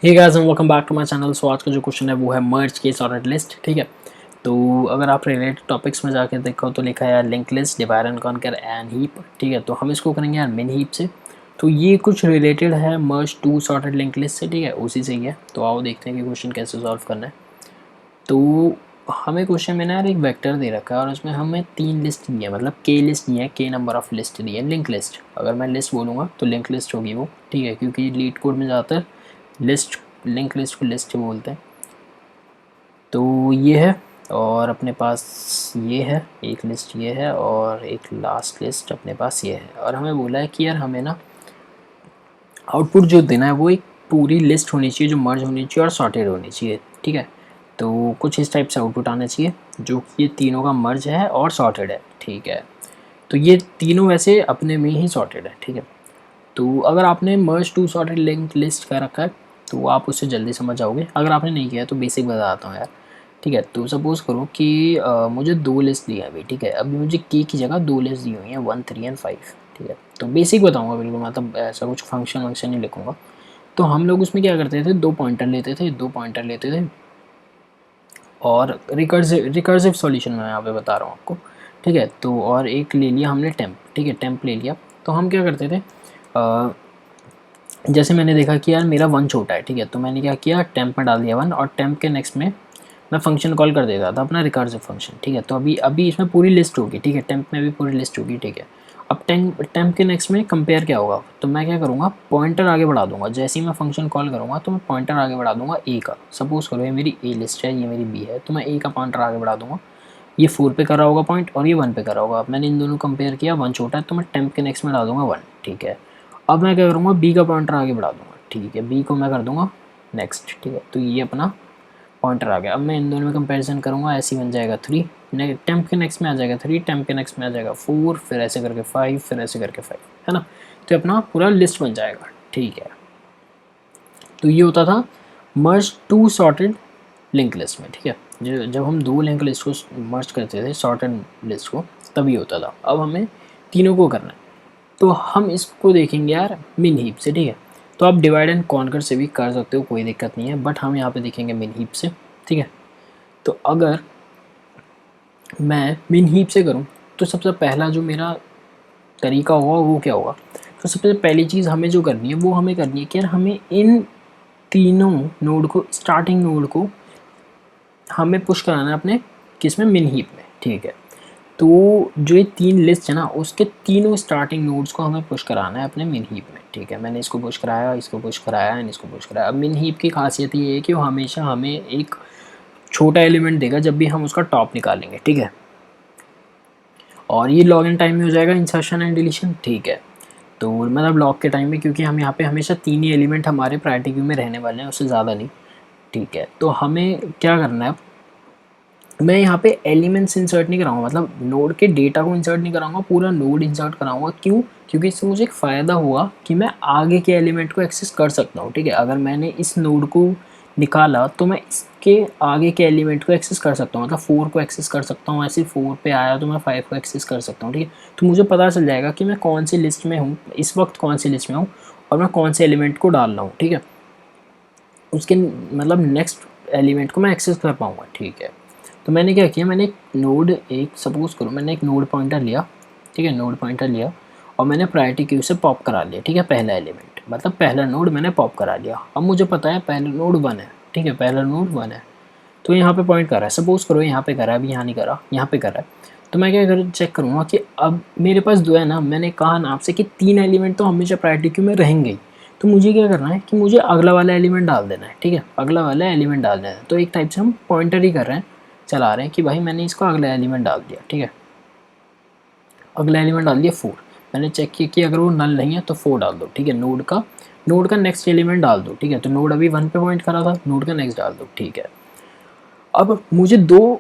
Hey guys and welcome back to my channel. So आज का जो क्वेश्चन है वो है मर्ज की सॉर्टेड लिस्ट। ठीक है, तो अगर आप रिलेटेड टॉपिक्स में जाके देखो तो लिखा है link list, divide and conquer and heap. ठीक है, तो हम इसको करेंगे यार मिन हीप से। तो ये कुछ रिलेटेड है मर्ज टू सॉर्टेड लिंक लिस्ट से। ठीक है, उसी से ही है। तो आओ देखते हैं कि क्वेश्चन कैसे सॉल्व करना है। तो हमें क्वेश्चन में ना यार एक वेक्टर दे रखा है और उसमें हमें 3 लिस्ट दी है, मतलब के लिस्ट दी है, के नंबर ऑफ लिस्ट दी है। लिंक लिस्ट, अगर मैं लिस्ट बोलूँगा तो लिंक लिस्ट होगी वो। ठीक है, क्योंकि लीड कोड में ज़्यादातर लिस्ट, लिंक लिस्ट को लिस्ट बोलते हैं। तो ये है, और अपने पास ये है एक लिस्ट, ये है, और एक लास्ट लिस्ट अपने पास ये है। और हमें बोला है कि यार हमें ना आउटपुट जो देना है वो एक पूरी लिस्ट होनी चाहिए जो मर्ज होनी चाहिए और सॉर्टेड होनी चाहिए। ठीक है, तो कुछ इस टाइप से आउटपुट आना चाहिए जो कि ये तीनों का मर्ज है और सॉर्टेड है। ठीक है, तो ये तीनों वैसे अपने में ही सॉर्टेड है। ठीक है, तो अगर आपने मर्ज टू सॉर्टेड लिंक लिस्ट कर रखा है तो आप उससे जल्दी समझ जाओगे। अगर आपने नहीं किया तो बेसिक बताता हूँ यार। ठीक है, तो सपोज़ करो कि मुझे 2 लिस्ट दी है अभी। ठीक है, अभी मुझे के की जगह 2 लिस्ट दी हुई हैं, 1, 3 एंड 5। ठीक है, तो बेसिक बताऊँगा बिल्कुल, मतलब ऐसा कुछ फंक्शन वंक्शन नहीं लिखूँगा। तो हम लोग उसमें क्या करते थे, 2 पॉइंटर लेते थे, 2 पॉइंटर लेते थे, और रिकर्सिव सॉल्यूशन मैं यहाँ पे बता रहा हूँ आपको। ठीक है, तो और एक ले लिया हमने टेम्प। ठीक है, टेम्प ले लिया। तो हम क्या करते थे, जैसे मैंने देखा कि यार मेरा 1 छोटा है। ठीक है, तो मैंने क्या किया, टेम्प में डाल दिया 1, और टेम्प के नेक्स्ट में मैं फंक्शन कॉल कर देता था अपना रिकर्सिव फंक्शन। ठीक है, तो अभी अभी इसमें पूरी लिस्ट होगी। ठीक है, टेम्प में भी पूरी लिस्ट होगी। ठीक है, अब टेम्प के नेक्स्ट में कंपेयर क्या होगा, तो मैं क्या करूँगा, पॉइंटर आगे बढ़ा दूंगा। जैसे ही मैं फंक्शन कॉल करूँगा तो मैं पॉइंटर आगे बढ़ा दूंगा ए का। सपोज करो ये मेरी ए लिस्ट है, ये मेरी बी है, तो मैं ए का पॉइंटर आगे बढ़ा दूंगा। ये 4 पे कर रहा होगा पॉइंट और ये 1 पे कर रहा होगा। अब मैंने इन दोनों कंपेयर किया, 1 छोटा है तो मैं टेम्प के नेक्स्ट में डाल दूंगा 1। ठीक है, अब मैं क्या करूँगा, बी का पॉइंटर आगे बढ़ा दूंगा। ठीक है, बी को मैं कर दूंगा नेक्स्ट। ठीक है, तो ये अपना पॉइंटर आ गया। अब मैं इन दोनों में कंपैरिजन करूँगा, ऐसे ही बन जाएगा 3, टेम्प के नेक्स्ट में आ जाएगा 3, टेम्प के नेक्स्ट में आ जाएगा 4, फिर ऐसे करके 5, फिर ऐसे करके 5, है ना। तो अपना पूरा लिस्ट बन जाएगा। ठीक है, तो ये होता था मर्ज टू सॉर्टेड लिंक लिस्ट में। ठीक है, जब हम 2 लिंक लिस्ट को मर्ज करते थे सॉर्टेड लिस्ट को, तभी होता था। अब हमें तीनों को करना है, तो हम इसको देखेंगे यार मिन हीप से। ठीक है, तो आप डिवाइड एंड कॉन्कर से भी कर सकते हो, कोई दिक्कत नहीं है, बट हम यहाँ पे देखेंगे मिन हीप से। ठीक है, तो अगर मैं मिन हीप से करूँ तो सबसे पहला जो मेरा तरीका होगा वो क्या होगा, तो सबसे पहली चीज़ हमें जो करनी है वो हमें करनी है कि यार हमें इन तीनों नोड को, स्टार्टिंग नोड को हमें पुश कराना है अपने किस में, मिन हीप में। ठीक है, तो जो ये 3 लिस्ट है ना, उसके तीनों स्टार्टिंग नोड्स को हमें पुश कराना है अपने मिन हीप में। ठीक है, मैंने इसको पुश कराया, इसको पुश कराया एंड इसको पुश कराया। अब मिन हीप की खासियत ये है कि वो हमेशा हमें एक छोटा एलिमेंट देगा जब भी हम उसका टॉप निकालेंगे। ठीक है, और ये लॉग इन टाइम में हो जाएगा इंसर्शन एंड डिलीशन। ठीक है, तो मतलब लॉग के टाइम में, क्योंकि हम यहाँ पे हमेशा 3 ही एलिमेंट हमारे प्रायोरिटी क्यू में रहने वाले हैं, उससे ज़्यादा नहीं। ठीक है, तो हमें क्या करना है, मैं यहाँ पे एलिमेंट्स इंसर्ट नहीं कराऊंगा, मतलब नोड के डेटा को इंसर्ट नहीं कराऊंगा, पूरा नोड इंसर्ट कराऊंगा। क्यों, क्योंकि इससे मुझे एक फ़ायदा हुआ कि मैं आगे के एलिमेंट को एक्सेस कर सकता हूँ। ठीक है, अगर मैंने इस नोड को निकाला तो मैं इसके आगे के एलिमेंट को एक्सेस कर सकता हूँ, मतलब 4 को एक्सेस कर सकता हूँ। ऐसे 4 पे आया तो मैं 5 को एक्सेस कर सकता हूँ। ठीक है, तो मुझे पता चल जाएगा कि मैं कौन सी लिस्ट में हूँ इस वक्त, कौन सी लिस्ट में हूँ, और मैं कौन से एलिमेंट को डाल रहा हूँ। ठीक है, उसके मतलब नेक्स्ट एलिमेंट को मैं एक्सेस कर पाऊँगा। ठीक है, तो मैंने क्या किया, मैंने एक नोड, एक सपोज करो मैंने एक नोड पॉइंटर लिया। ठीक है, नोड पॉइंटर लिया और मैंने प्रायोरिटी क्यू से पॉप करा लिया। ठीक है, पहला एलिमेंट, मतलब पहला नोड मैंने पॉप करा लिया। अब मुझे पता है पहला नोड 1 है। ठीक है, पहला नोड 1 है, तो यहाँ पे पॉइंट कर रहा है। सपोज करो यहाँ पे कर रहा है, अभी यहाँ नहीं करा, यहाँ पे कर रहा है। तो मैं क्या कर चेक करूँगा कि अब मेरे पास 2 है ना, मैंने कहा ना आपसे कि 3 एलिमेंट तो हमेशा प्रायोरिटी क्यू में रहेंगे ही। तो मुझे क्या करना है कि मुझे अगला वाला एलिमेंट डाल देना है। ठीक है, अगला वाला एलिमेंट डाल देना है। तो एक टाइप से हम पॉइंटर ही कर रहे हैं, चला रहे हैं कि भाई मैंने इसको अगला एलिमेंट डाल दिया। ठीक है, अगला एलिमेंट डाल दिया 4। मैंने चेक किया कि अगर वो नल नहीं है तो 4 डाल दो। ठीक है, नोड का नेक्स्ट एलिमेंट डाल दो। ठीक है, तो नोड अभी 1 पे पॉइंट करा था, नोड का नेक्स्ट डाल दो। ठीक है, अब मुझे 2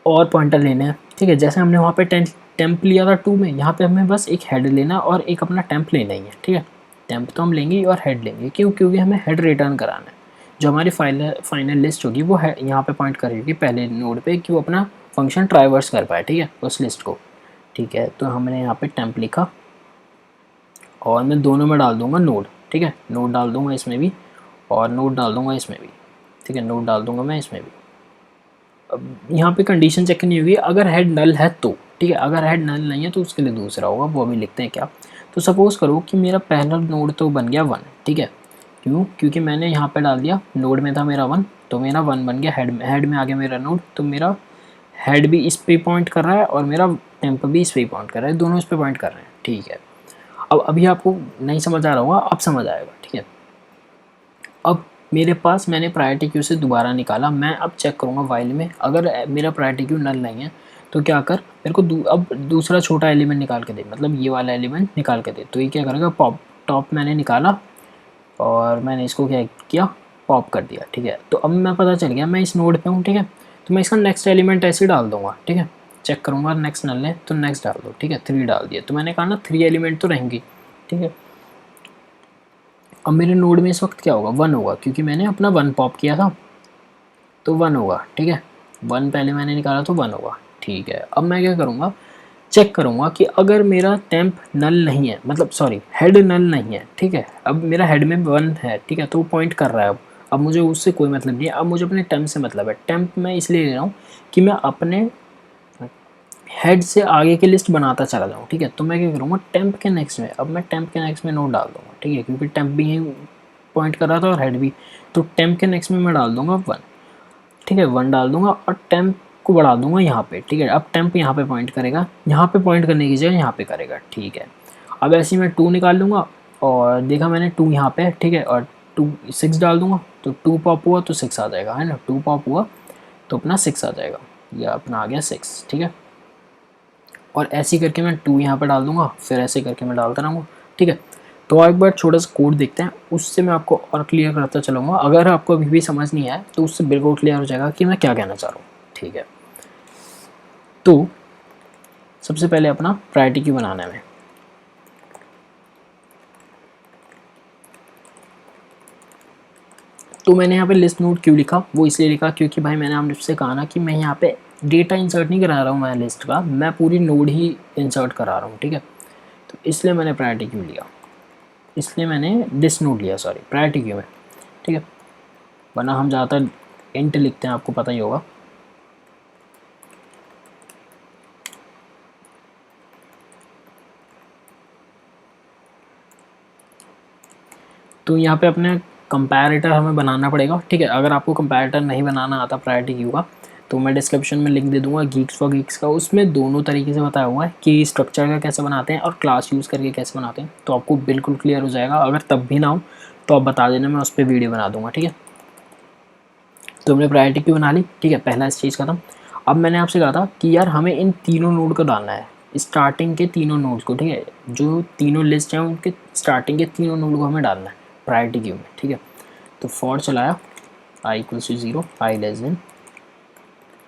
और पॉइंटर लेने हैं। ठीक है, जैसे हमने वहाँ पे टेम्प लिया था 2 में, यहाँ पे हमें बस एक हेड लेना और एक अपना टेम्प लेना ही है। ठीक है, टेम्प तो हम लेंगे ही और हेड लेंगे। क्यों, क्योंकि हमें हेड रिटर्न कराना है। जो हमारी फाइनल लिस्ट होगी वो है यहाँ पे पॉइंट करेगी पहले नोड पे कि वो अपना फंक्शन ट्राइवर्स कर पाए। ठीक है, उस लिस्ट को। ठीक है, तो हमने यहाँ पे टेम्प लिखा और मैं दोनों में डाल दूंगा नोड। ठीक है, नोड डाल दूंगा इसमें भी, और नोड डाल दूंगा इसमें भी, ठीक है, नोड डाल दूंगा मैं इसमें भी। अब यहाँ पे कंडीशन चेक नहीं होगी, अगर हेड नल है तो, ठीक है, अगर हेड नल नहीं है तो उसके लिए दूसरा होगा, वो अभी लिखते हैं क्या। तो सपोज़ करो कि मेरा पहला नोड तो बन गया 1, ठीक है, क्यों, क्योंकि मैंने यहाँ पे डाल दिया, नोड में था मेरा 1, तो मेरा 1 बन गया, हेड में आ गया मेरा नोड, तो मेरा हेड भी इस पे पॉइंट कर रहा है और मेरा टेम्प भी इस पे पॉइंट कर रहा है, दोनों इस पे पॉइंट कर रहे हैं, ठीक है। अब अभी आपको नहीं समझ आ रहा होगा, अब समझ आएगा, ठीक है। अब मेरे पास मैंने प्रायोरिटी क्यू से दोबारा निकाला, मैं अब चेक करूँगा वाइल में, अगर मेरा प्रायोरिटी क्यू नल नहीं है तो क्या कर, मेरे को अब दूसरा छोटा एलिमेंट निकाल के दे, मतलब ये वाला एलिमेंट निकाल के दे। तो ये क्या करेगा, पॉप टॉप मैंने निकाला और मैंने इसको क्या किया, पॉप कर दिया, ठीक है। तो अब मैं पता चल गया मैं इस नोड पे हूँ, ठीक है, तो मैं इसका नेक्स्ट एलिमेंट ऐसे डाल दूँगा, ठीक है, चेक करूँगा नेक्स्ट नल है तो नेक्स्ट डाल दो, ठीक है, 3 डाल दिया, तो मैंने कहा ना 3 एलिमेंट तो रहेंगी, ठीक है। अब मेरे नोड में इस वक्त क्या होगा, 1 होगा, क्योंकि मैंने अपना 1 पॉप किया था, तो 1 होगा, ठीक है, 1 पहले मैंने निकाला तो 1 होगा, ठीक है। अब मैं क्या करूँगा, चेक करूँगा कि अगर मेरा टेम्प नल नहीं है, मतलब सॉरी हेड नल नहीं है, ठीक है, अब मेरा हेड में 1 है, ठीक है, तो वो पॉइंट कर रहा है। अब मुझे उससे कोई मतलब नहीं है, अब मुझे अपने टेम्प से मतलब है। टेम्प मैं इसलिए ले रहा हूँ कि मैं अपने हेड से आगे की लिस्ट बनाता चला जाऊँ, ठीक है। तो मैं क्या करूँगा, टेम्प के नेक्स्ट में, अब मैं टेम्प के नेक्स्ट में नोट डाल दूँगा, ठीक है, क्योंकि टेम्प भी यहीं पॉइंट कर रहा था और हेड भी, तो टेम्प के नेक्स्ट में मैं डाल दूँगा 1, ठीक है, 1 डाल दूँगा और टेम्प को बढ़ा दूँगा यहाँ पे, ठीक है। अब टेम्प यहाँ पे पॉइंट करेगा, यहाँ पे पॉइंट करने की जगह यहाँ पे करेगा, ठीक है। अब ऐसे ही मैं 2 निकाल लूँगा और देखा मैंने 2 यहाँ पे है, ठीक है, और 6 डाल दूँगा, तो 2 पॉप हुआ तो 6 आ जाएगा, है ना, 2 पॉप हुआ तो अपना 6 आ जाएगा, या अपना आ गया 6, ठीक है। और ऐसे ही करके मैं 2 यहाँ पर डाल दूँगा, फिर ऐसे करके मैं डालता रहूँगा, ठीक है। तो एक बार छोटा सा कोड देखते हैं, उससे मैं आपको और क्लियर करता चलूँगा। अगर आपको अभी भी समझ नहीं आया तो उससे बिल्कुल क्लियर हो जाएगा कि मैं क्या कहना चाह रहा हूँ, ठीक है। तो सबसे पहले अपना प्रायोरिटी क्यू बनाना है। तो मैंने यहाँ पे लिस्ट नोड क्यों लिखा, वो इसलिए लिखा क्योंकि भाई मैंने आपसे कहा ना कि मैं यहाँ पे डेटा इंसर्ट नहीं करा रहा हूँ मैं लिस्ट का, मैं पूरी नोड ही इंसर्ट करा रहा हूँ, ठीक है। तो इसलिए मैंने प्रायोरिटी क्यू लिया, इसलिए मैंने दिस नोड लिया, सॉरी प्रायोरिटी क्यू में, ठीक है। वरना हम ज़्यादातर इंट लिखते हैं, आपको पता ही होगा। तो यहाँ पे अपने कंपैरेटर हमें बनाना पड़ेगा, ठीक है। अगर आपको कंपैरेटर नहीं बनाना आता प्रायोरिटी क्यू का, तो मैं डिस्क्रिप्शन में लिंक दे दूंगा गीक्स फॉर गीक्स का, उसमें दोनों तरीके से बताया हुआ है कि स्ट्रक्चर का कैसे बनाते हैं और क्लास यूज़ करके कैसे बनाते हैं, तो आपको बिल्कुल क्लियर हो जाएगा। अगर तब भी ना हो तो आप बता देना, मैं उस पर वीडियो बना दूंगा, ठीक है। तो हमने प्रायोरिटी क्यू बना ली, ठीक है, पहला स्टेज खत्म। अब मैंने आपसे कहा था कि यार हमें इन तीनों नोड को डालना है, स्टार्टिंग के तीनों नोड्स को, ठीक है, जो तीनों लिस्ट हैं उनके स्टार्टिंग के तीनों नोड को हमें डालना है प्रायोरिटी क्यू में, ठीक है। तो फॉर चलाया i equals to 0, i less than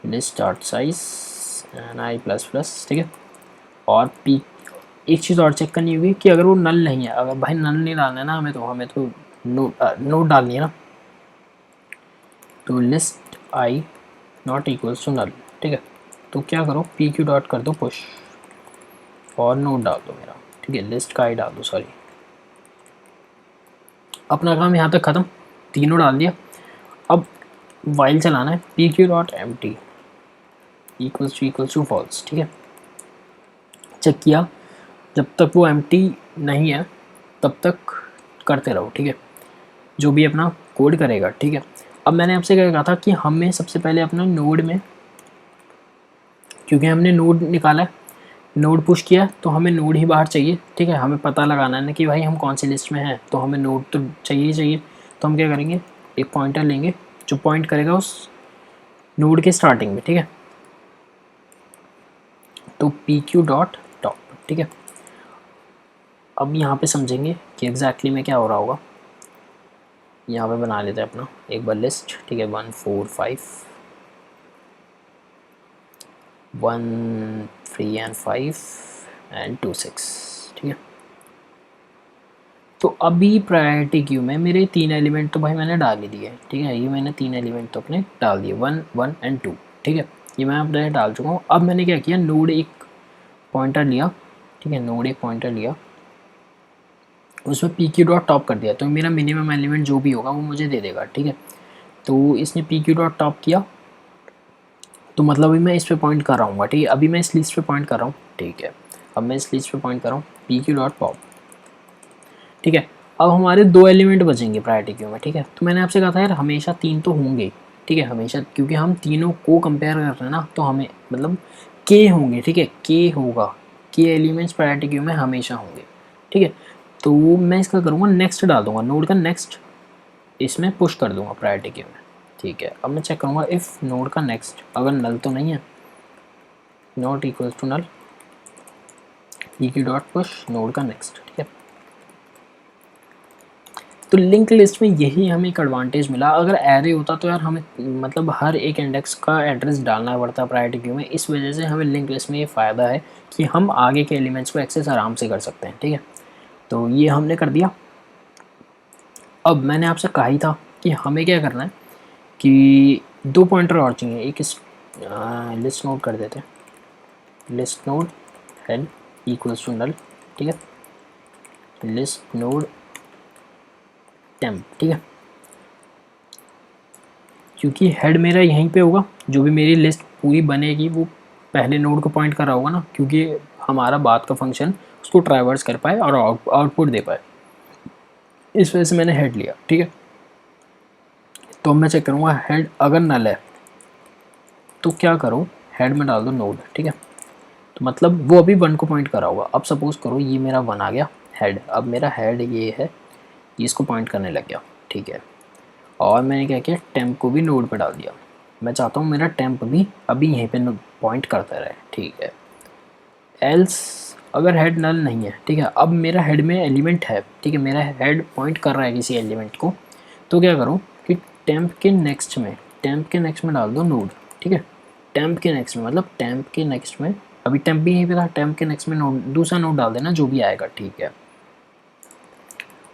list dot size and i plus plus, ठीक है। और पी एक चीज़ और चेक करनी होगी कि अगर वो नल नहीं है, अगर भाई नल नहीं डालना है ना हमें तो नोट डालनी है ना, तो list I not equals to null, ठीक है। तो क्या करो, पी क्यू डॉट कर दो पुश और नोट डाल दो मेरा, ठीक है, लिस्ट का आई डाल दो, सॉरी। अपना काम यहाँ तक ख़त्म, तीनों डाल दिया। अब वाइल चलाना है, P Q dot empty equals to false, ठीक है। चेक किया, जब तक वो एम टी नहीं है तब तक करते रहो, ठीक है, जो भी अपना कोड करेगा, ठीक है। अब मैंने आपसे क्या कहा था कि हमें सबसे पहले अपना नोड में, क्योंकि हमने नोड निकाला है, नोड पुश किया, तो हमें नोड ही बाहर चाहिए, ठीक है। हमें पता लगाना है ना कि भाई हम कौन सी लिस्ट में हैं, तो हमें नोड तो चाहिए ही चाहिए। तो हम क्या करेंगे, एक पॉइंटर लेंगे जो पॉइंट करेगा उस नोड के स्टार्टिंग में, ठीक है। तो पी क्यू डॉट टॉप, ठीक है। अब यहाँ पे समझेंगे कि एग्जैक्टली में क्या हो रहा होगा। यहाँ पे बना लेते हैं अपना एक बार लिस्ट, ठीक है, 1 4 5 1 3 and 5 and 2 6, ठीक है। तो अभी प्रायोरिटी क्यू में मेरे 3 एलिमेंट तो भाई मैंने डाल ही दिए, ठीक है। ये मैंने 3 एलिमेंट तो अपने डाल दिए, 1 1 and 2, ठीक है, ये मैं अपने डाल चुका हूँ। अब मैंने क्या किया, नोड एक पॉइंटर लिया, ठीक है, नोड एक पॉइंटर लिया उसमें पी क्यू डॉट टॉप कर दिया तो मेरा मिनिमम एलिमेंट जो भी होगा वो मुझे दे देगा, ठीक है। तो इसने पी क्यू डॉट टॉप किया, तो मतलब अभी मैं इस पे पॉइंट कर रहा हूँ, ठीक है। अभी मैं इस लिस्ट पे पॉइंट कर रहा हूँ, ठीक है। अब मैं इस लिस्ट पे पॉइंट कर रहा हूँ पी क्यू डॉट पॉप, ठीक है। अब हमारे 2 एलिमेंट बचेंगे प्रायोरिटी क्यू में, ठीक है। तो मैंने आपसे कहा था यार हमेशा 3 तो होंगे, ठीक है, हमेशा, क्योंकि हम तीनों को कंपेयर कर रहे हैं ना, तो हमें मतलब के होंगे, ठीक है, के होगा, के एलिमेंट्स प्रायोरिटी क्यू में हमेशा होंगे, ठीक है। तो मैं इसका करूँगा नेक्स्ट डाल दूंगा, नोड का नेक्स्ट इसमें पुश कर दूंगा प्रायोरिटी क्यू में, ठीक है। अब मैं चेक करूँगा इफ़ नोड का नेक्स्ट अगर नल तो नहीं है, not equal to null, P Q dot push node का नेक्स्ट, ठीक है। तो लिंक लिस्ट में यही हमें एक एडवांटेज मिला। अगर एरे होता तो यार हमें मतलब हर एक इंडेक्स का एड्रेस डालना पड़ता प्रायोरिटी क्यू में, इस वजह से हमें लिंक लिस्ट में ये फ़ायदा है कि हम आगे के एलिमेंट्स को एक्सेस आराम से कर सकते हैं, ठीक है। तो ये हमने कर दिया। अब मैंने आपसे कहा ही था कि हमें क्या करना है कि 2 पॉइंटर और चाहिए, एक इस लिस्ट नोड कर देते हैं, list node head equals to null, ठीक है, लिस्ट नोड टेम्प, ठीक है। क्योंकि हेड मेरा यहीं पे होगा, जो भी मेरी लिस्ट पूरी बनेगी वो पहले नोड को पॉइंट कर रहा होगा ना, क्योंकि हमारा बाद का फंक्शन उसको ट्रैवर्स कर पाए और आउटपुट दे पाए, इस वजह से मैंने हेड लिया, ठीक है। तो मैं चेक करूँगा हेड अगर नल है तो क्या करूँ, हेड में डाल दो नोड, ठीक है। तो मतलब वो अभी 1 को पॉइंट कर रहा होगा। अब सपोज़ करो ये मेरा 1 आ गया हेड, अब मेरा हेड ये है, ये इसको पॉइंट करने लग गया, ठीक है। और मैंने क्या किया, टेम्प को भी नोड पे डाल दिया। मैं चाहता हूँ मेरा टेम्प भी अभी यहीं पे पॉइंट करता रहे, ठीक है। एल्स अगर हेड नल नहीं है, ठीक है, अब मेरा हेड में एलिमेंट है, ठीक है, मेरा हेड पॉइंट कर रहा है किसी एलिमेंट को, तो क्या करूँ कि टेम्प के नेक्स्ट में डाल दो नोड, ठीक है। टेम्प के नेक्स्ट में मतलब टेम्प के नेक्स्ट में, अभी टेम्प भी यहीं पे था, टेम्प के नेक्स्ट में नोड, दूसरा नोड डाल देना जो भी आएगा, ठीक है।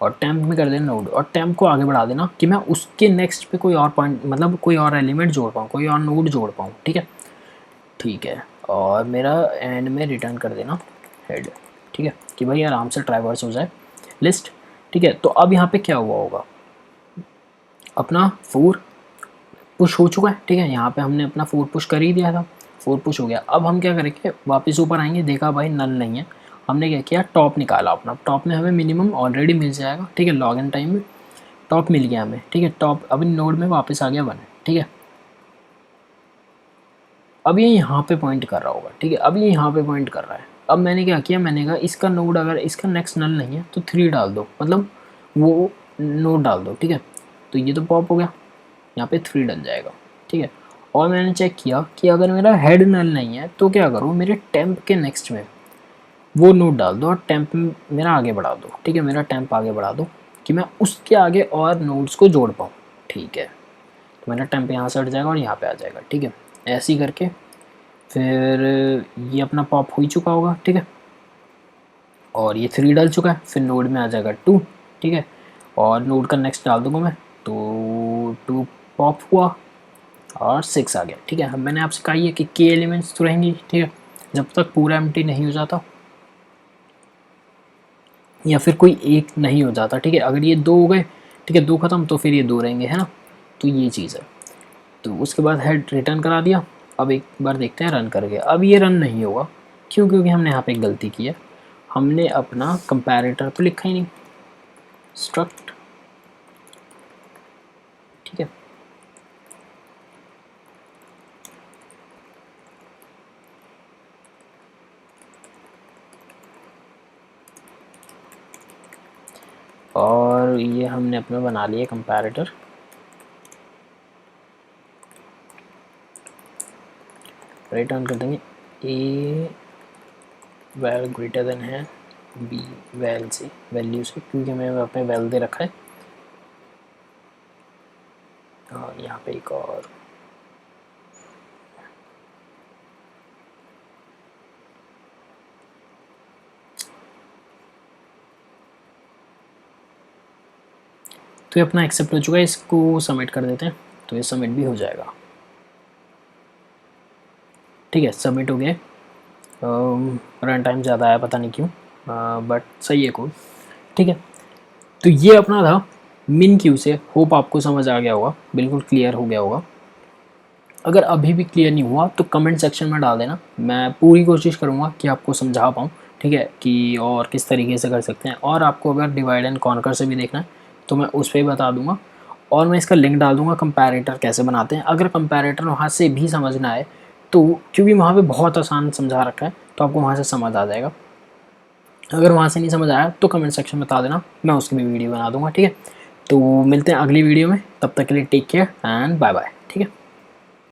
और टेम्प में कर देना नोड, और टेम्प को आगे बढ़ा देना कि मैं उसके नेक्स्ट पे कोई और पॉइंट मतलब कोई और एलिमेंट जोड़ पाऊँ, कोई और नोड जोड़ पाऊँ, ठीक है, ठीक है। और मेरा एंड में रिटर्न कर देना हेड, ठीक है, कि भाई आराम से ट्रैवर्स हो जाए लिस्ट, ठीक है। तो अब यहाँ पे क्या हुआ होगा, अपना 4 पुश हो चुका है, ठीक है। यहाँ पे हमने अपना 4 पुश कर ही दिया था, 4 पुश हो गया। अब हम क्या करेंगे, वापस ऊपर आएंगे, देखा भाई नल नहीं है, हमने क्या किया, टॉप निकाला अपना, टॉप में हमें मिनिमम ऑलरेडी मिल जाएगा, ठीक है, लॉग इन टाइम में टॉप मिल गया हमें, ठीक है। टॉप अभी नोड में वापस आ गया 1, ठीक है। अब ये यहाँ पे पॉइंट कर रहा होगा, ठीक है, अब ये यहाँ पे पॉइंट कर रहा है। अब मैंने क्या किया, मैंने कहा इसका नोड अगर इसका नेक्स्ट नल नहीं है तो 3 डाल दो, मतलब वो नोड डाल दो, ठीक है। तो ये तो पॉप हो गया, यहाँ पे 3 डल जाएगा, ठीक है। और मैंने चेक किया कि अगर मेरा हेड नल नहीं है तो क्या करूँ, मेरे टेम्प के नेक्स्ट में वो नोड डाल दो और टेम्प मेरा आगे बढ़ा दो, ठीक है, मेरा टेम्प आगे बढ़ा दो कि मैं उसके आगे और नोड्स को जोड़ पाऊँ, ठीक है। तो मेरा टेम्प यहाँ से हट जाएगा और यहाँ पे आ जाएगा, ठीक है। ऐसे ही करके फिर ये अपना पॉप हो ही चुका होगा, ठीक है, और ये 3 डल चुका है, फिर नोड में आ जाएगा 2, ठीक है, और नोड का नेक्स्ट डाल दूंगा मैं, तो 2 पॉप हुआ और 6 आ गया, ठीक है। अब मैंने आपसे कहा है कि के एलिमेंट्स तो रहेंगी, ठीक है, जब तक पूरा एम्प्टी नहीं हो जाता या फिर कोई एक नहीं हो जाता, ठीक है। अगर ये 2 हो गए, ठीक है, 2 खत्म, तो फिर ये 2 रहेंगे, है ना। तो ये चीज़ है। तो उसके बाद हेड रिटर्न करा दिया। अब एक बार देखते हैं रन करके, अब ये रन नहीं होगा, क्यों, क्योंकि हमने यहाँ पे एक गलती की है, हमने अपना कंपैरेटर तो लिखा ही नहीं, स्ट्रक्ट, ठीक है। और ये हमने अपना बना लिया कंपैरेटर, रिटर्न कर देंगे ए वैल ग्रेटर देन है बी वैल से, वैल्यू से, क्योंकि मैंने अपने वैल दे रखा है। और यहाँ पे एक और तो ये अपना एक्सेप्ट हो चुका है, इसको सबमिट कर देते हैं, तो ये सबमिट भी हो जाएगा, ठीक है, सबमिट हो गया। रन टाइम ज़्यादा आया, पता नहीं क्यों, बट सही है कोड, ठीक है। तो ये अपना था मिन क्यू से। होप आपको समझ आ गया होगा, बिल्कुल क्लियर हो गया होगा। अगर अभी भी क्लियर नहीं हुआ तो कमेंट सेक्शन में डाल देना, मैं पूरी कोशिश करूँगा कि आपको समझा पाऊँ, ठीक है, कि और किस तरीके से कर सकते हैं। और आपको अगर डिवाइड एंड कॉन्कर से भी देखना है तो मैं उस पर बता दूंगा, और मैं इसका लिंक डाल दूंगा कंपैरेटर कैसे बनाते हैं। अगर कंपैरेटर वहाँ से भी समझना है तो, क्योंकि वहाँ पे बहुत आसान समझा रखा है, तो आपको वहाँ से समझ आ जाएगा। अगर वहाँ से नहीं समझ आया तो कमेंट सेक्शन में बता देना, मैं उसकी भी वीडियो बना दूंगा, ठीक है। तो मिलते हैं अगली वीडियो में, तब तक के लिए take care and bye bye, ठीक है।